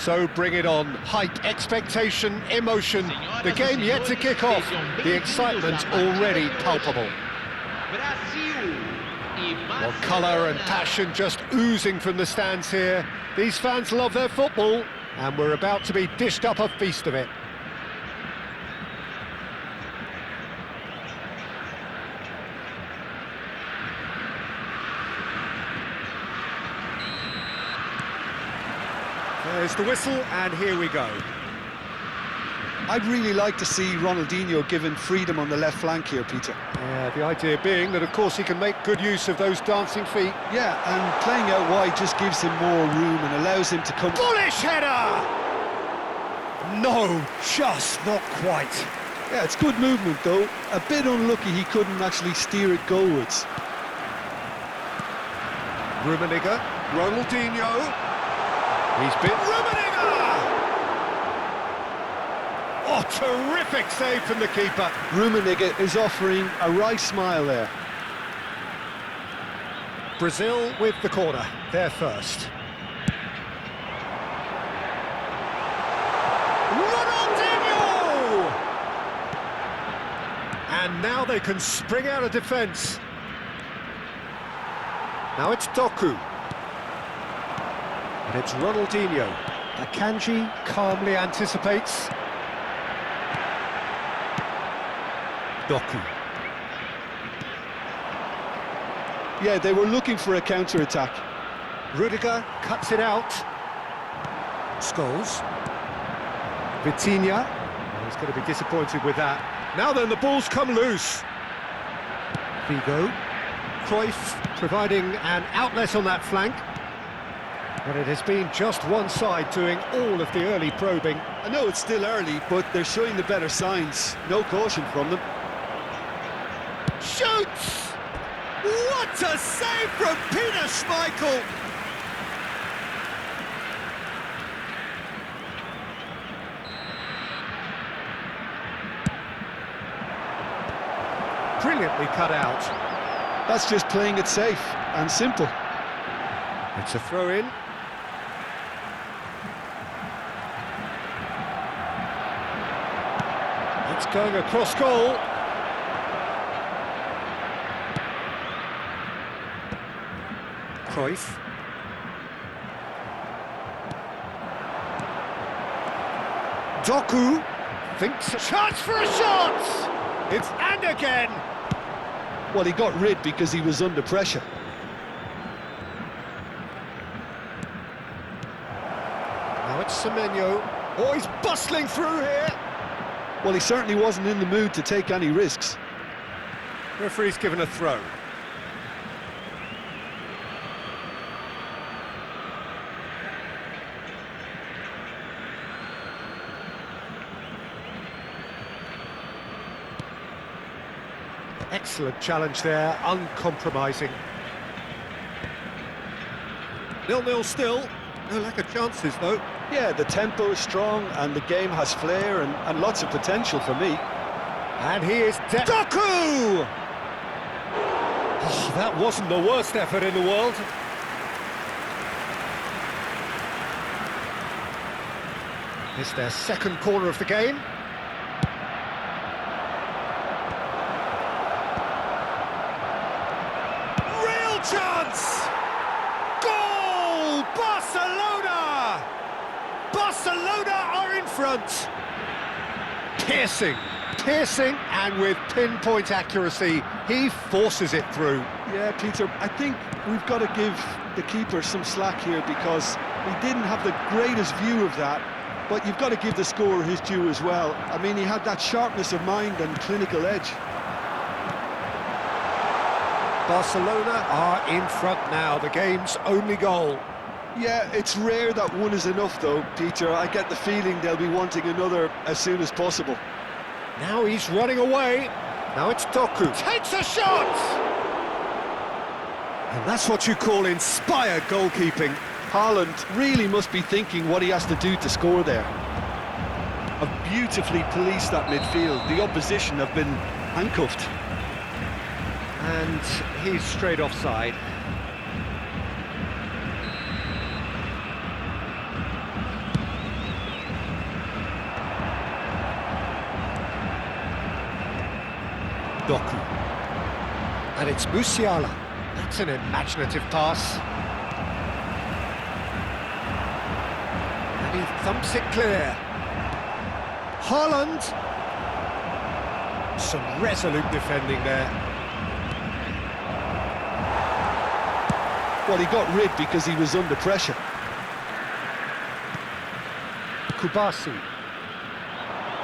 So bring it on. Hype, expectation, emotion. The game yet to kick off. The excitement already palpable. Well, colour and passion just oozing from the stands here. These fans love their football, and we're about to be dished up a feast of it. There's the whistle, and here we go. I'd really like to see Ronaldinho given freedom on the left flank here, Peter. Yeah, the idea being that, of course, he can make good use of those dancing feet. Yeah, and playing out wide just gives him more room and allows him to come... Bullish header! No, just not quite. Yeah, it's good movement, though. A bit unlucky he couldn't actually steer it goalwards. Rummenigge, Ronaldinho... He's been... Rummenigge! Oh, terrific save from the keeper. Rummenigge is offering a wry smile there. Brazil with the corner. They're first. Ronaldinho! And now they can spring out of defence. Now it's Doku. And it's Ronaldinho. Akanji calmly anticipates. Doku. Yeah, they were looking for a counter-attack. Rudiger cuts it out. Scholes. Vitinha. He's going to be disappointed with that. Now then, the ball's come loose. Figo. Cruyff providing an outlet on that flank. But it has been just one side doing all of the early probing. I know it's still early, but they're showing the better signs. No caution from them. Shoots! What a save from Peter Schmeichel! Brilliantly cut out. That's just playing it safe and simple. It's a throw-in. It's going across goal. Cruyff. Doku thinks a chance for a shot! It's and again! Well, he got rid because he was under pressure. Now it's Semenyo. Oh, he's bustling through here! Well, he certainly wasn't in the mood to take any risks. Referee's given a throw. Excellent challenge there, uncompromising. 0-0 still, no lack of chances though. Yeah, the tempo is strong and the game has flair and lots of potential for me. And he is Doku! Oh, that wasn't the worst effort in the world. It's their second corner of the game. Real chance! Goal! Barcelona! Barcelona are in front. Piercing, and with pinpoint accuracy, he forces it through. Yeah, Peter, I think we've got to give the keeper some slack here because he didn't have the greatest view of that, but you've got to give the scorer his due as well. I mean, he had that sharpness of mind and clinical edge. Barcelona are in front now, the game's only goal. Yeah, it's rare that one is enough though, Peter. I get the feeling they'll be wanting another as soon as possible. Now he's running away. Now it's Doku. Takes a shot! And that's what you call inspired goalkeeping. Haaland really must be thinking what he has to do to score there. Have beautifully policed that midfield. The opposition have been handcuffed. And he's straight offside. Doku. And it's Musiala. That's an imaginative pass. And he thumps it clear. Haaland. Some resolute defending there. Well, he got rid because he was under pressure. Kubasi.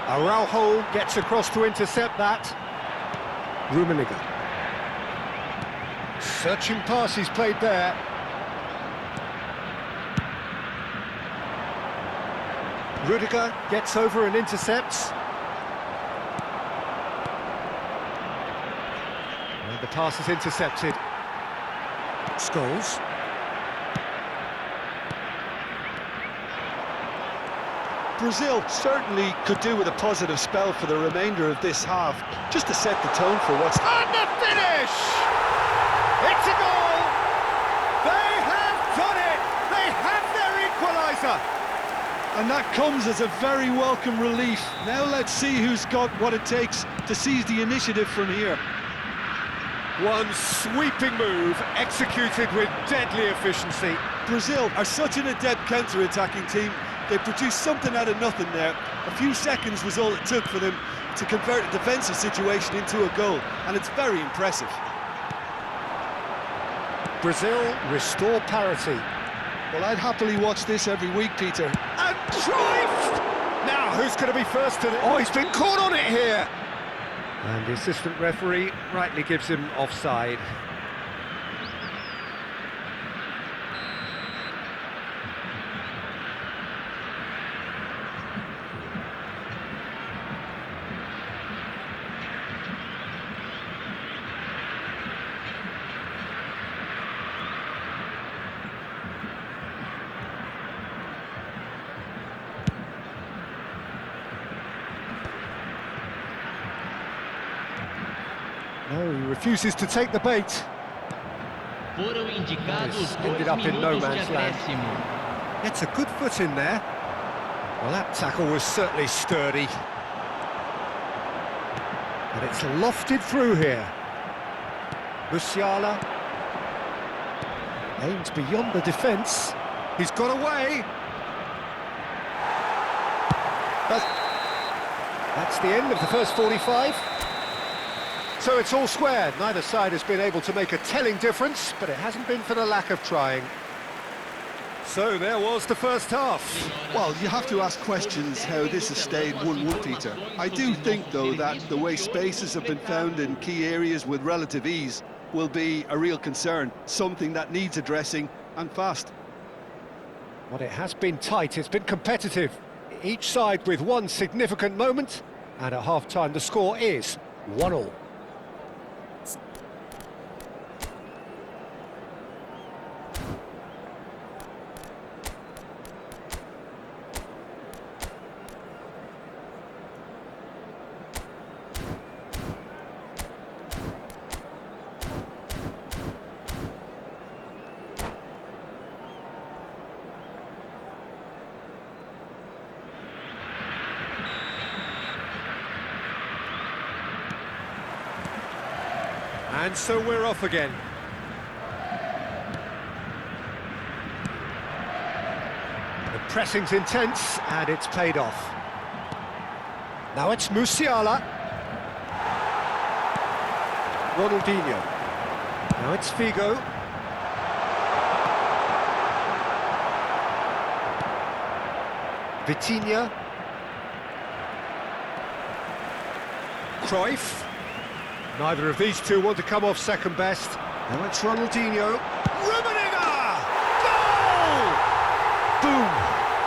Araujo gets across to intercept that. Rummenigge. Searching pass he's played there. Rudiger gets over and intercepts. And the pass is intercepted. Scholes. Brazil certainly could do with a positive spell for the remainder of this half, just to set the tone for what's... And the finish! It's a goal! They have done it! They have their equaliser! And that comes as a very welcome relief. Now let's see who's got what it takes to seize the initiative from here. One sweeping move, executed with deadly efficiency. Brazil are such an adept counter-attacking team. They produced something out of nothing there. A few seconds was all it took for them to convert a defensive situation into a goal, and it's very impressive. Brazil restore parity. Well, I'd happily watch this every week, Peter. And Cruyff! Now, who's going to be first to the... Oh, he's been caught on it here! And the assistant referee rightly gives him offside. No, he refuses to take the bait. This ended up in no man's land. Gets a good foot in there. Well, that tackle was certainly sturdy. And it's lofted through here. Musiala aims beyond the defence. He's got away. That's the end of the first 45. So it's all square. Neither side has been able to make a telling difference, but it hasn't been for the lack of trying. So there was the first half. Well, you have to ask questions how this has stayed 1-1, Peter. I do think, though, that the way spaces have been found in key areas with relative ease will be a real concern, something that needs addressing, and fast. Well, it has been tight, it's been competitive. Each side with one significant moment, and at half-time the score is 1-1. And so we're off again. The pressing's intense, and it's paid off. Now it's Musiala. Ronaldinho. Now it's Figo. Vitinha. Cruyff. Neither of these two want to come off second best. Now it's Ronaldinho. Rummenigge! Goal! Boom!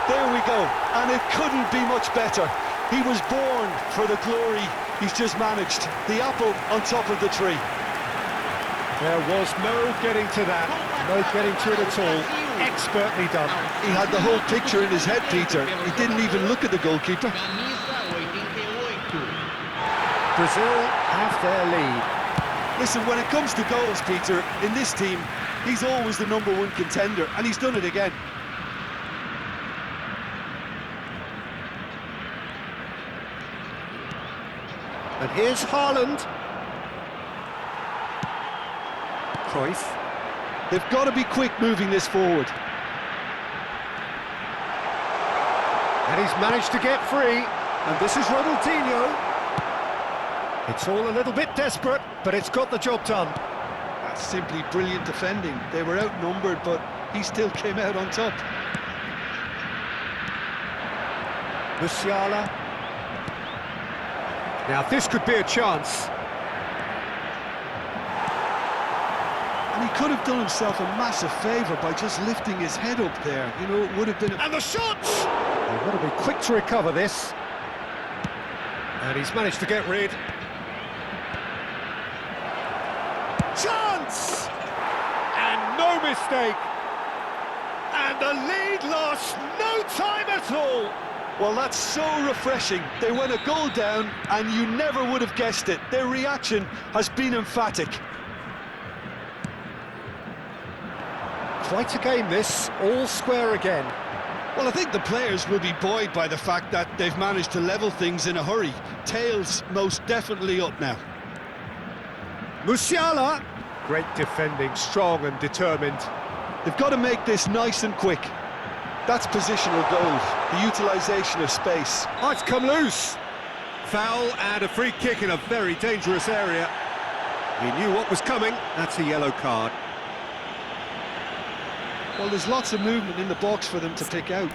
There we go. And it couldn't be much better. He was born for the glory he's just managed. The apple on top of the tree. There was no getting to that. No getting to it at all. Expertly done. He had the whole picture in his head, Peter. He didn't even look at the goalkeeper. Brazil have their lead. Listen, when it comes to goals, Peter, in this team, he's always the #1 contender, and he's done it again. And here's Haaland. Cruyff. They've got to be quick moving this forward. And he's managed to get free, and this is Ronaldinho. It's all a little bit desperate, but it's got the job done. That's simply brilliant defending. They were outnumbered, but he still came out on top. Musiala. Now this could be a chance. And he could have done himself a massive favour by just lifting his head up there. You know, it would have been... And the shot! They've got to be quick to recover this. And he's managed to get rid. Chance! And no mistake! And the lead lost no time at all! Well, that's so refreshing. They went a goal down, and you never would have guessed it. Their reaction has been emphatic. Quite a game this, all square again. Well, I think the players will be buoyed by the fact that they've managed to level things in a hurry. Tails most definitely up now. Musiala! Great defending, strong and determined. They've got to make this nice and quick. That's positional goals, the utilisation of space. Oh, it's come loose. Foul and a free kick in a very dangerous area. He knew what was coming. That's a yellow card. Well, there's lots of movement in the box for them to pick out.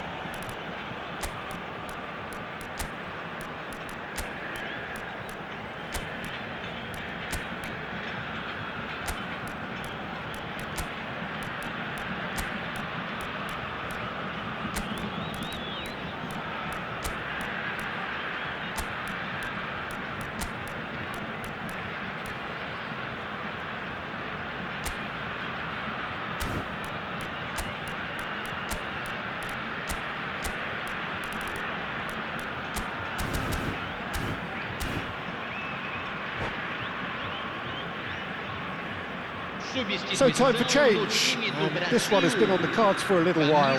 So time for change, and this one has been on the cards for a little while.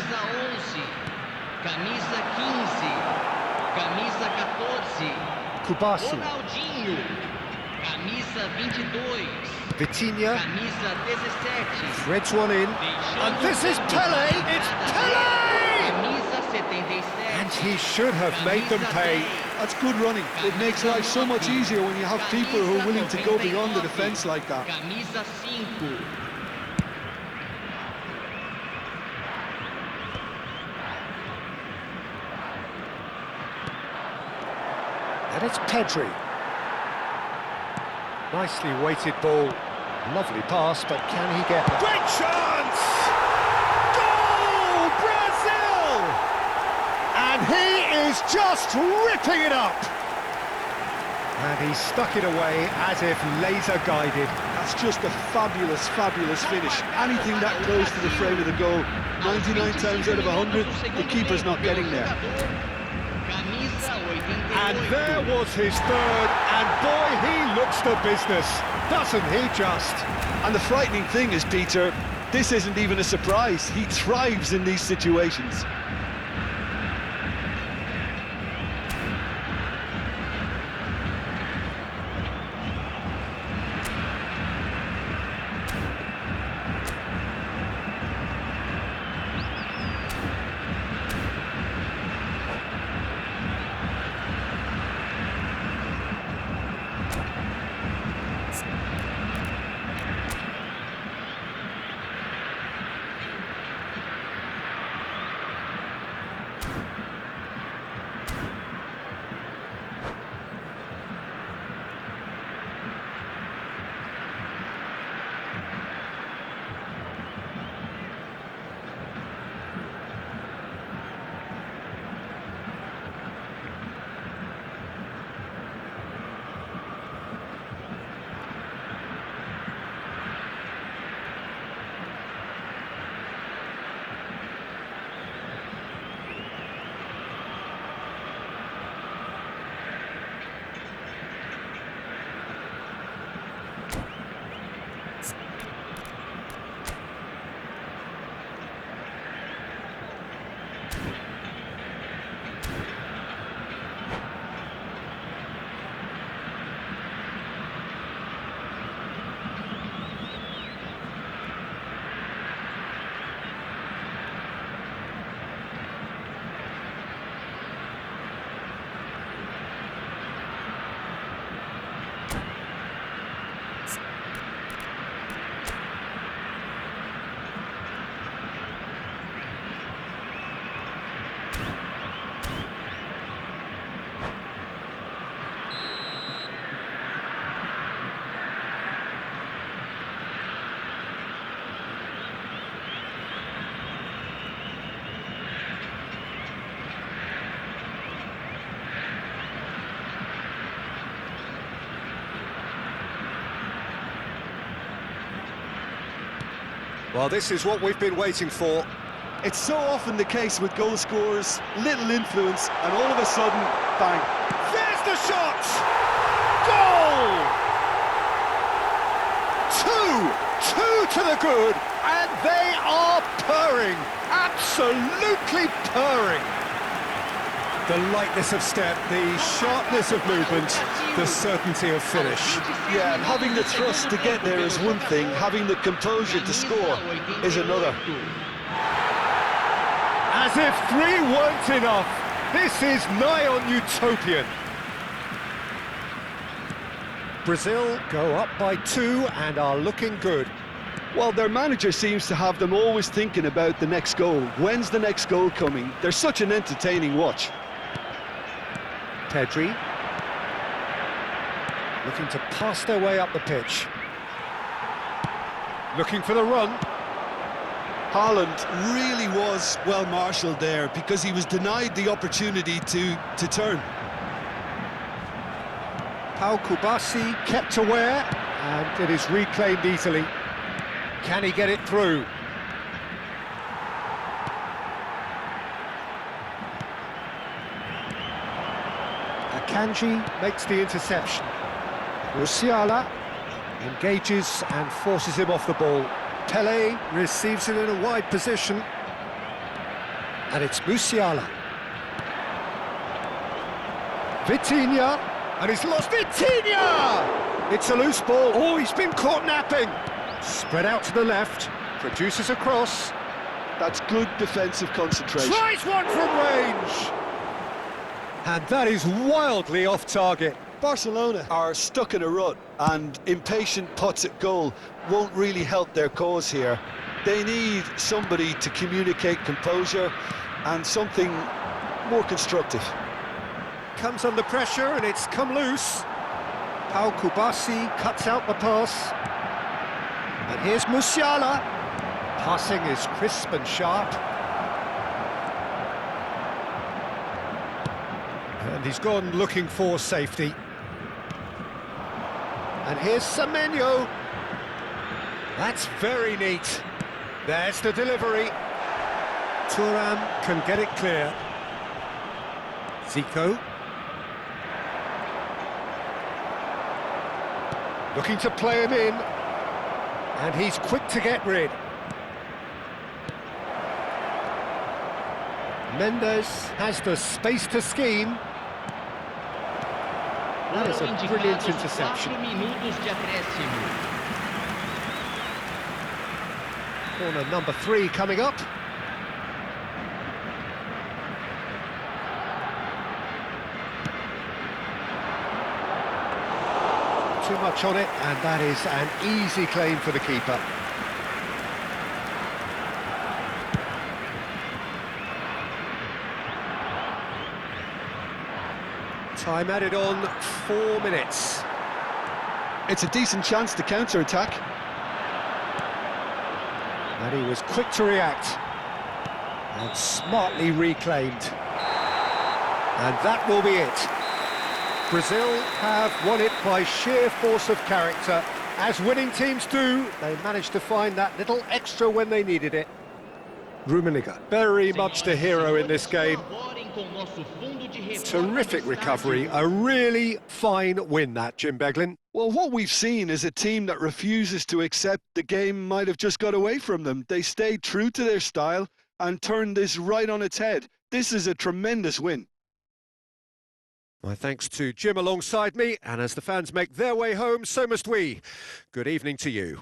Kubasi, Vitinha, threads one in, and this is Pele, it's Pele! And he should have made them pay. That's good running. It makes life so much easier when you have people who are willing to go beyond the defence like that. And it's Pedri. Nicely weighted ball. Lovely pass, but can he get it? Great chance! Goal! Brazil! And he is just ripping it up! And he stuck it away as if laser guided. That's just a fabulous, fabulous finish. Anything that close to the frame of the goal, 99 times out of 100, the keeper's not getting there. And there was his third, and boy, he looks the business, doesn't he just? And the frightening thing is, Peter, this isn't even a surprise. He thrives in these situations. Well, this is what we've been waiting for. It's so often the case with goal scorers, little influence, and all of a sudden, bang. There's the shot! Goal! Two to the good, and they are purring, absolutely purring. The lightness of step, the sharpness of movement, the certainty of finish. Yeah, and having the thrust to get there is one thing, having the composure to score is another. As if 3 weren't enough, this is nigh on utopian. Brazil go up by 2 and are looking good. Well, their manager seems to have them always thinking about the next goal. When's the next goal coming? They're such an entertaining watch. Pedri looking to pass their way up the pitch. Looking for the run. Haaland really was well marshalled there because he was denied the opportunity to turn. Pau Kubasi kept aware, and it is reclaimed easily. Can he get it through? Akanji makes the interception. Musiala engages and forces him off the ball. Pele receives it in a wide position. And it's Musiala. Vitinha, and he's lost Vitinha! It's a loose ball. Oh, he's been caught napping. Spread out to the left, produces a cross. That's good defensive concentration. Tries one from range! And that is wildly off target. Barcelona are stuck in a rut, and impatient putts at goal won't really help their cause here. They need somebody to communicate composure and something more constructive. Comes under pressure and it's come loose. Pau Kubasi cuts out the pass. And here's Musiala. Passing is crisp and sharp. And he's gone looking for safety. And here's Semenyo. That's very neat. There's the delivery. Thuram can get it clear. Zico. Looking to play him in. And he's quick to get rid. Mendes has the space to scheme. That is a brilliant interception. Corner number 3 coming up. Too much on it, and that is an easy claim for the keeper. Time added on, 4 minutes. It's a decent chance to counter-attack. And he was quick to react. And smartly reclaimed. And that will be it. Brazil have won it by sheer force of character. As winning teams do, they managed to find that little extra when they needed it. Rummenigge, very much the hero in this game. Terrific recovery, a really fine win that, Jim Beglin. Well, what we've seen is a team that refuses to accept the game might have just got away from them. They stayed true to their style and turned this right on its head. This is a tremendous win. My thanks to Jim alongside me, and as the fans make their way home, so must we. Good evening to you.